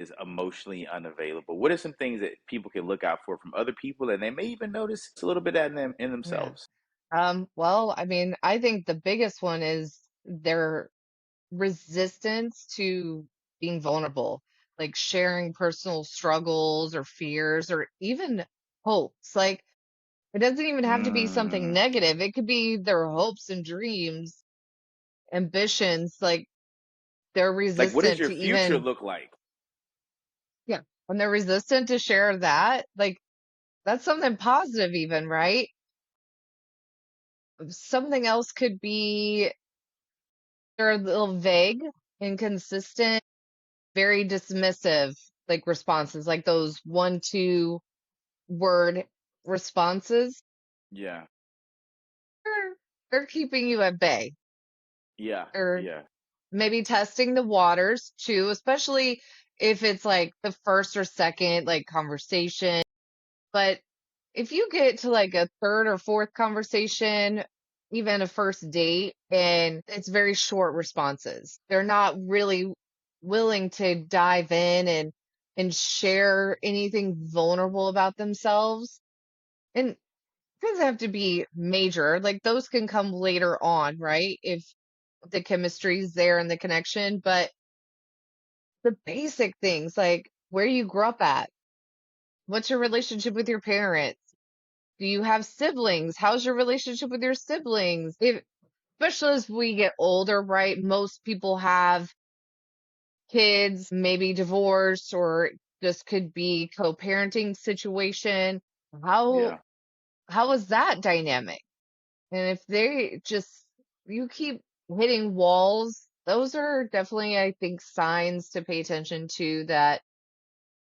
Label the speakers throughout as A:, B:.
A: is emotionally unavailable? What are some things that people can look out for from other people, and they may even notice a little bit at them in
B: Yeah.
A: themselves?
B: Well, I mean, I think the biggest one is their resistance to being vulnerable, like sharing personal struggles or fears or even hopes. Like, it doesn't even have to be something
A: Mm.
B: negative. It could be their hopes and dreams, ambitions. Like, they're
A: Like, what does
B: resistant
A: your
B: to
A: future
B: even,
A: look like?
B: yeah, when they're resistant to share that, like, that's something positive, even, right? Something else could be they're a little vague, inconsistent, very dismissive, like responses, like those 1, 2 word responses.
A: Yeah,
B: They're, they're keeping you at bay,
A: yeah,
B: or
A: yeah,
B: maybe testing the waters too, especially if it's like the first or second like conversation. But if you get to like a third or fourth conversation, even a first date, and it's very short responses, they're not really willing to dive in and share anything vulnerable about themselves. And it doesn't have to be major. Like those can come later on, right? If the chemistry's there and the connection, but the basic things like where you grew up at, what's your relationship with your parents? Do you have siblings? How's your relationship with your siblings? Especially as we get older, right? Most people have kids, maybe divorced, or just could be co-parenting situation. How
A: yeah.
B: how is that dynamic? And if they just you keep hitting walls, those are definitely, I think, signs to pay attention to that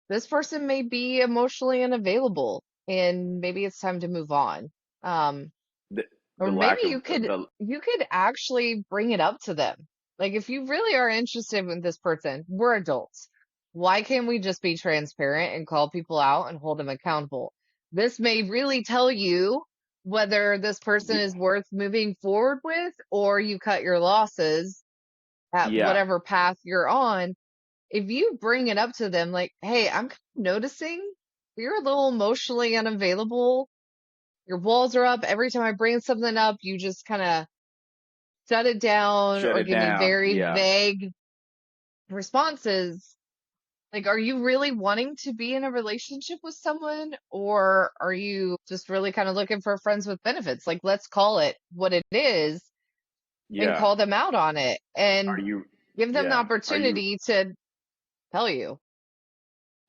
B: this person may be emotionally unavailable and maybe it's time to move on. Um,
A: The
B: or
A: the
B: maybe
A: lack
B: you
A: of
B: could
A: the
B: you could actually bring it up to them. Like if you really are interested in this person, we're adults. Why can't we just be transparent and call people out and hold them accountable? This may really tell you whether this person
A: yeah,
B: is worth moving forward with or you cut your losses at
A: yeah,
B: whatever path you're on. If you bring it up to them like, "Hey, I'm kind of noticing you're a little emotionally unavailable. Your walls are up. Every time I bring something up, you just kind of shut it down
A: shut
B: or
A: it
B: give me
A: down.
B: very
A: Yeah,
B: vague responses." Like, are you really wanting to be in a relationship with someone or are you just really kind of looking for friends with benefits? Like, let's call it what it is and
A: yeah.
B: call them out on it
A: Are
B: and
A: you?
B: give them the
A: Yeah.
B: opportunity to tell you.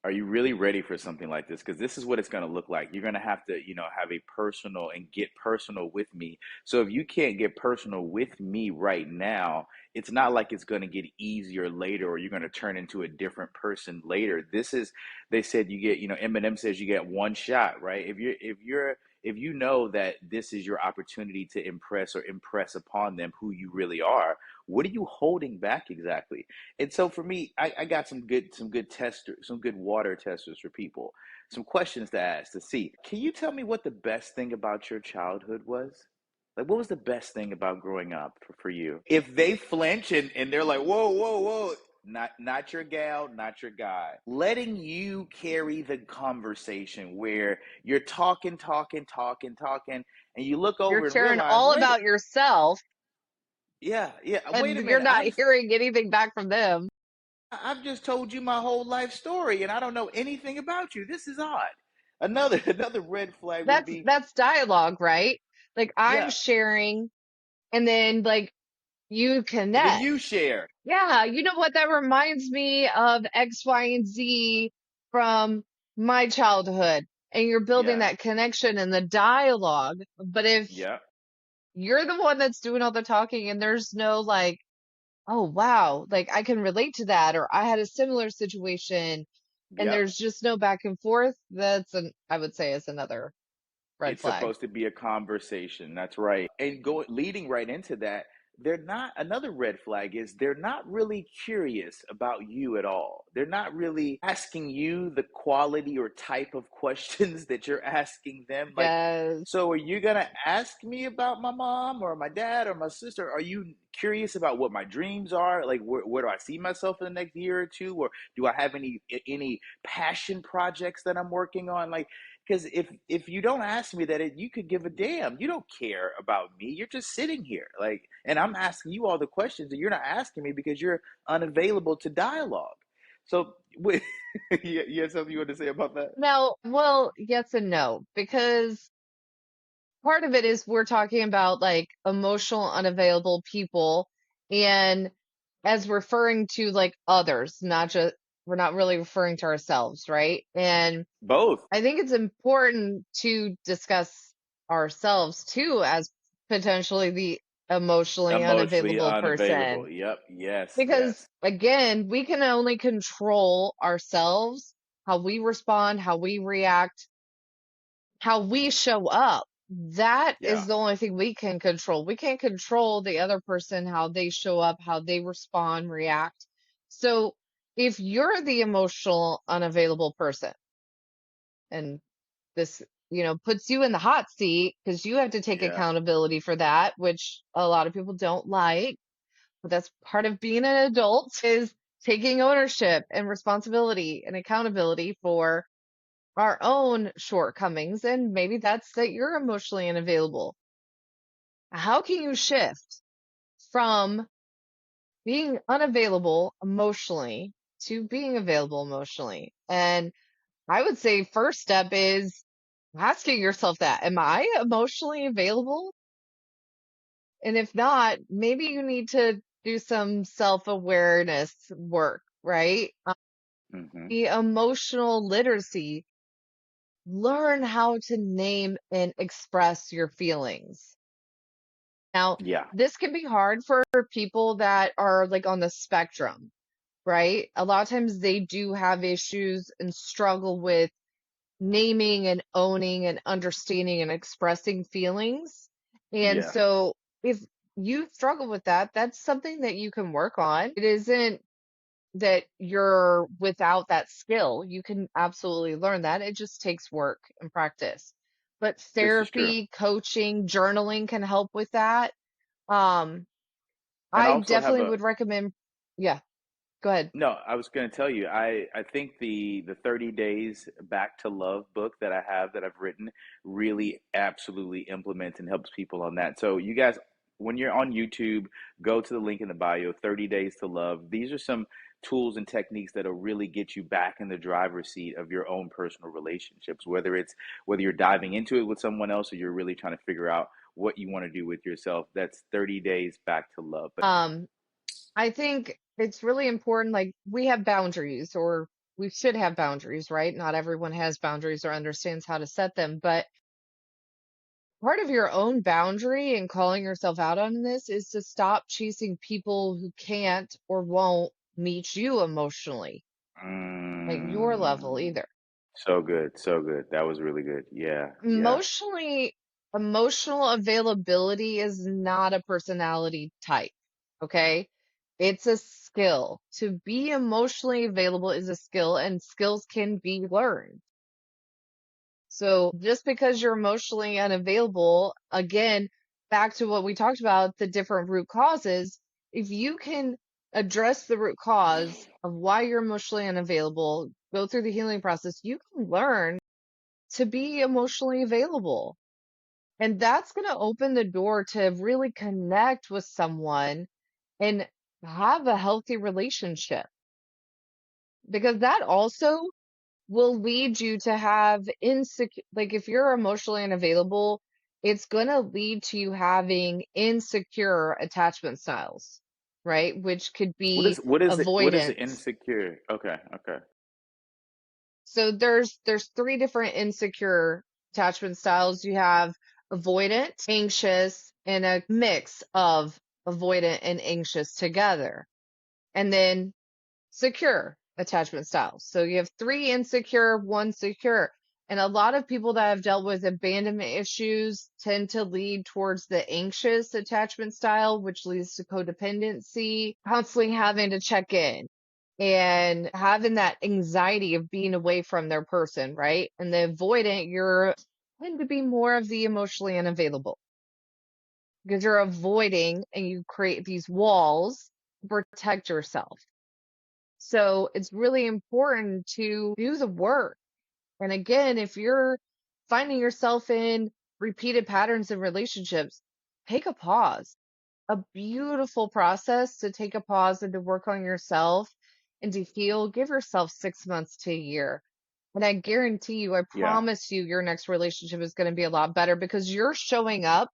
A: Are you really ready for something like this? Because this is what it's going to look like. You're going to have to, have a personal and get personal with me. So if you can't get personal with me right now, it's not like it's going to get easier later or you're going to turn into a different person later. They said you get, Eminem says you get one shot, right? If you know that this is your opportunity to impress or impress upon them who you really are, what are you holding back exactly? And so for me, I got some good testers, some good water testers for people. Some questions to ask to see. Can you tell me what the best thing about your childhood was? Like what was the best thing about growing up for you? If they flinch and they're like, whoa, whoa, whoa, not your gal, not your guy. Letting you carry the conversation where you're talking, talking, talking, talking, and you look
B: You're
A: over and
B: sharing
A: realize,
B: all
A: wait,
B: about yourself
A: yeah, yeah, wait
B: and
A: a
B: you're
A: minute,
B: not hearing anything back from them.
A: I've just told you my whole life story and I don't know anything about you. This is odd. Another another red flag would be,
B: That's dialogue, right? Like I'm
A: yeah,
B: sharing and then like you
A: and then
B: connect.
A: you share.
B: Yeah, you know what? That reminds me of X, Y, and Z from my childhood. And you're building
A: Yeah,
B: that connection and the dialogue. But if
A: yeah,
B: you're the one that's doing all the talking and there's no like, oh wow, like I can relate to that, or I had a similar situation, and
A: yep.
B: there's just no back and forth, I would say is another red
A: It's
B: flag.
A: supposed to be a conversation. That's right. And going leading right into that, they're not another red flag is they're not really curious about you at all. They're not really asking you the quality or type of questions that you're asking them. Like,
B: Yes.
A: so are you gonna ask me about my mom or my dad or my sister? Are you curious about what my dreams are, like where do I see myself in the next year or two, or do I have any passion projects that I'm working on? Like, because if you don't ask me that, you could give a damn. You don't care about me. You're just sitting here, like, and I'm asking you all the questions, and you're not asking me because you're unavailable to dialogue. So, you have something you want to say about that?
B: Now, well, yes and no, because part of it is we're talking about like emotional unavailable people and as referring to like others, not just we're not really referring to ourselves, right? And
A: Both.
B: I think it's important to discuss ourselves too as potentially the emotionally
A: Emotionally
B: unavailable
A: unavailable.
B: person.
A: Yep. Yes.
B: Because
A: Yes.
B: again, we can only control ourselves, how we respond, how we react, how we show up. That is
A: Yeah.
B: the only thing we can control. We can't control the other person, how they show up, how they respond, react. So if you're the emotional unavailable person, and this, puts you in the hot seat because you have to take
A: Yeah.
B: accountability for that, which a lot of people don't like, but that's part of being an adult is taking ownership and responsibility and accountability for our own shortcomings. And maybe that's that you're emotionally unavailable. How can you shift from being unavailable emotionally to being available emotionally? And I would say first step is asking yourself that, am I emotionally available? And if not, maybe you need to do some self-awareness work, right?
A: Hmm.
B: The emotional literacy, learn how to name and express your feelings. Now,
A: Yeah.
B: this can be hard for people that are like on the spectrum, right? A lot of times they do have issues and struggle with naming and owning and understanding and expressing feelings. And
A: Yeah.
B: so if you struggle with that, that's something that you can work on. It isn't that you're without that skill. You can absolutely learn that. It just takes work and practice. But
A: This is true.
B: therapy, coaching, journaling can help with that. Um,
A: And I
B: I
A: also have
B: definitely
A: a
B: would recommend, yeah, go ahead.
A: no, I was going to tell you, I think the 30 days back to love book that I have that I've written really absolutely implements and helps people on that. So you guys, when you're on YouTube, go to the link in the bio, 30 days to love. These are some tools and techniques that'll really get you back in the driver's seat of your own personal relationships, whether you're diving into it with someone else or you're really trying to figure out what you want to do with yourself. That's 30 days back to love. But
B: Um, I think it's really important, like we have boundaries or we should have boundaries, right? Not everyone has boundaries or understands how to set them, but part of your own boundary and calling yourself out on this is to stop chasing people who can't or won't meet you emotionally, like your level
A: mm,
B: either.
A: so good, so good. That was really good. Yeah, yeah.
B: Emotionally, emotional availability is not a personality type, okay? It's a skill. To be emotionally available is a skill, and skills can be learned. So just because you're emotionally unavailable, again, back to what we talked about, the different root causes, if you can address the root cause of why you're emotionally unavailable, go through the healing process, you can learn to be emotionally available. And that's going to open the door to really connect with someone and have a healthy relationship because that also will lead you to have insecure, like if you're emotionally unavailable, it's going to lead to you having insecure attachment styles, right? Which could be
A: What is
B: avoidance.
A: insecure? Okay, okay.
B: So there's three different insecure attachment styles. You have avoidant, anxious, and a mix of avoidant and anxious together. And then secure attachment styles. So you have three insecure, one secure. And a lot of people that have dealt with abandonment issues tend to lead towards the anxious attachment style, which leads to codependency, constantly having to check in and having that anxiety of being away from their person, right? And the avoidant, you're tend to be more of the emotionally unavailable. because you're avoiding and you create these walls to protect yourself. So it's really important to do the work. And again, if you're finding yourself in repeated patterns in relationships, take a pause. A beautiful process to take a pause and to work on yourself and to heal. Give yourself 6 months to a year. And I guarantee you, I
A: Yeah,
B: promise you, your next relationship is going to be a lot better because you're showing up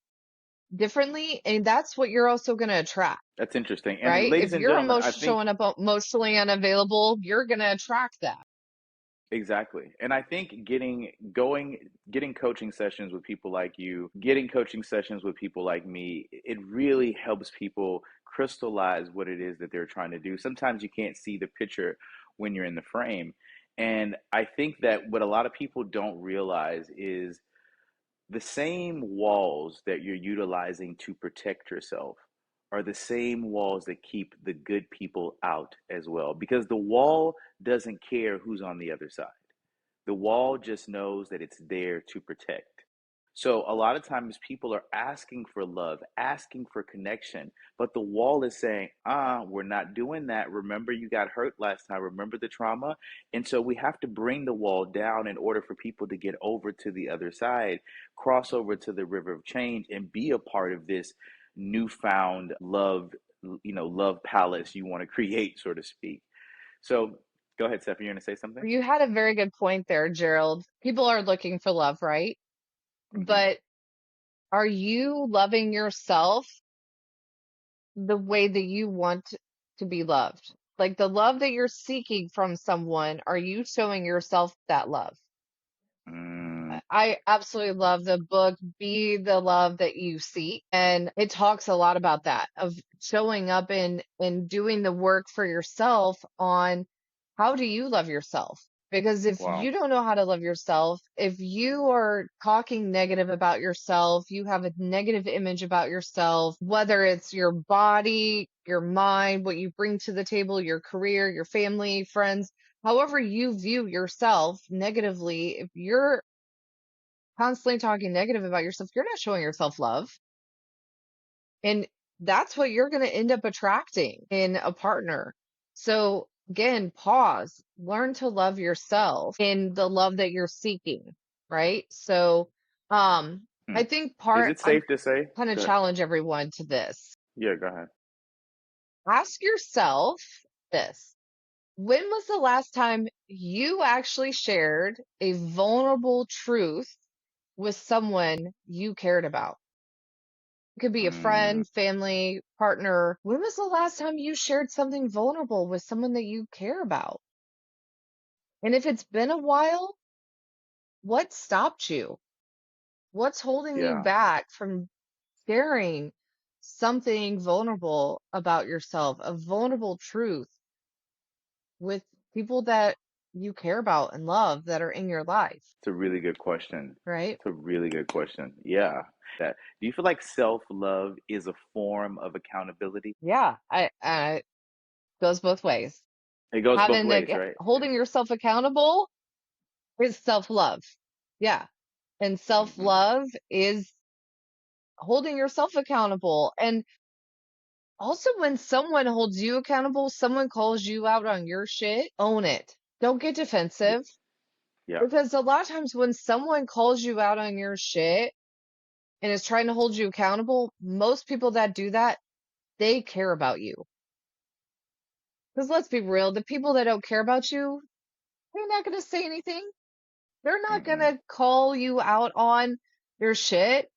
B: differently. And that's what you're also going to attract,
A: that's interesting. And
B: right?
A: ladies
B: If
A: and
B: you're
A: gentlemen, I think
B: showing up emotionally unavailable, you're going to attract that.
A: exactly. And I think getting coaching sessions with people like you, getting coaching sessions with people like me, it really helps people crystallize what it is that they're trying to do. Sometimes you can't see the picture when you're in the frame. And I think that what a lot of people don't realize is the same walls that you're utilizing to protect yourself are the same walls that keep the good people out as well. Because the wall doesn't care who's on the other side. The wall just knows that it's there to protect. So a lot of times people are asking for love, asking for connection, but the wall is saying, we're not doing that. Remember, you got hurt last time. Remember the trauma? And so we have to bring the wall down in order for people to get over to the other side, cross over to the river of change, and be a part of this newfound love, love palace you want to create, so to speak. So go ahead, Steph. You're going to say something?
B: You had a very good point there, Gerald. People are looking for love, right?
A: Hmm.
B: But are you loving yourself the way that you want to be loved? Like the love that you're seeking from someone, are you showing yourself that love?
A: Mm,
B: I absolutely love the book, Be the Love That You Seek. And it talks a lot about that, of showing up and doing the work for yourself on how do you love yourself? Because if
A: wow.
B: you don't know how to love yourself, if you are talking negative about yourself, you have a negative image about yourself, whether it's your body, your mind, what you bring to the table, your career, your family, friends, however you view yourself negatively, if you're constantly talking negative about yourself, you're not showing yourself love. And that's what you're going to end up attracting in a partner. So again, pause, learn to love yourself in the love that you're seeking, right? So,
A: Hmm.
B: I think
A: Is
B: part,
A: it
B: I'm
A: safe to say?
B: kind of
A: Go ahead.
B: challenge everyone to this.
A: Yeah, go ahead.
B: Ask yourself this. When was the last time you actually shared a vulnerable truth with someone you cared about? It could be a
A: Mm,
B: friend, family, partner. When was the last time you shared something vulnerable with someone that you care about? And if it's been a while, what stopped you? What's holding you
A: yeah,
B: back from sharing something vulnerable about yourself, a vulnerable truth with people that you care about and love that are in your life,
A: it's a really good question.
B: right?
A: It's a really good question. Yeah. That. Do you feel like self-love is a form of accountability?
B: Yeah, I goes both ways.
A: It goes both
B: Having
A: ways, right?
B: holding yourself accountable is self-love. Yeah. And
A: Hmm.
B: self-love is holding yourself accountable. And also, when someone holds you accountable, someone calls you out on your shit, own it. Don't get defensive.
A: Yeah,
B: Because a lot of times when someone calls you out on your shit and is trying to hold you accountable, most people that do that, they care about you. Because let's be real, the people that don't care about you, they're not going to say anything. They're not going
A: hmm,
B: to call you out on your shit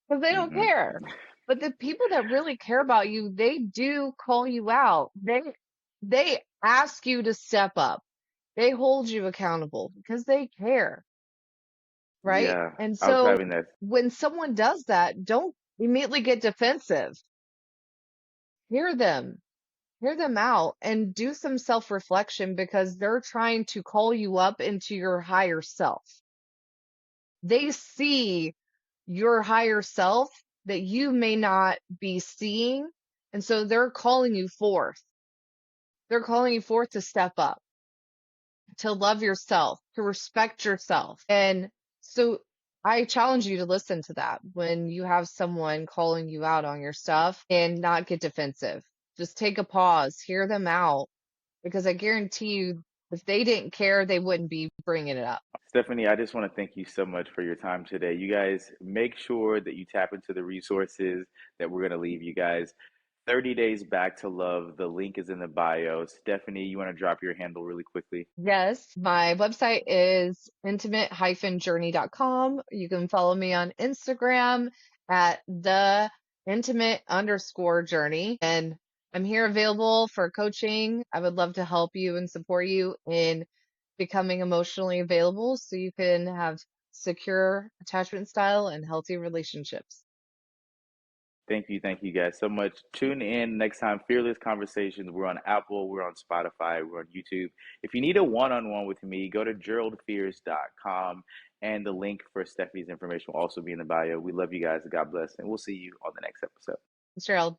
B: because they don't
A: hmm,
B: care. But the people that really care about you, they do call you out. They ask you to step up. They hold you accountable because they care, right?
A: yeah.
B: And
A: I was
B: so
A: having that.
B: when someone does that, don't immediately get defensive. Hear them, hear them out and do some self-reflection because they're trying to call you up into your higher self. They see your higher self that you may not be seeing. And so they're calling you forth. They're calling you forth to step up, to love yourself, to respect yourself. And so I challenge you to listen to that when you have someone calling you out on your stuff and not get defensive. Just take a pause, hear them out, because I guarantee you, if they didn't care, they wouldn't be bringing it up.
A: Stephanie, I just want to thank you so much for your time today. You guys make sure that you tap into the resources that we're going to leave you guys. 30 Days Back to Love. The link is in the bio. Stephanie, you want to drop your handle really quickly?
B: Yes, my website is intimate-journey.com. You can follow me on Instagram at the intimate_journey. And I'm here available for coaching. I would love to help you and support you in becoming emotionally available so you can have secure attachment style and healthy relationships.
A: Thank you guys so much. Tune in next time. Fearless Conversations. We're on Apple, we're on Spotify, we're on YouTube. If you need a one on one with me, go to geraldfears.com, and the link for Stephanie's information will also be in the bio. We love you guys. God bless. And we'll see you on the next episode.
B: Gerald.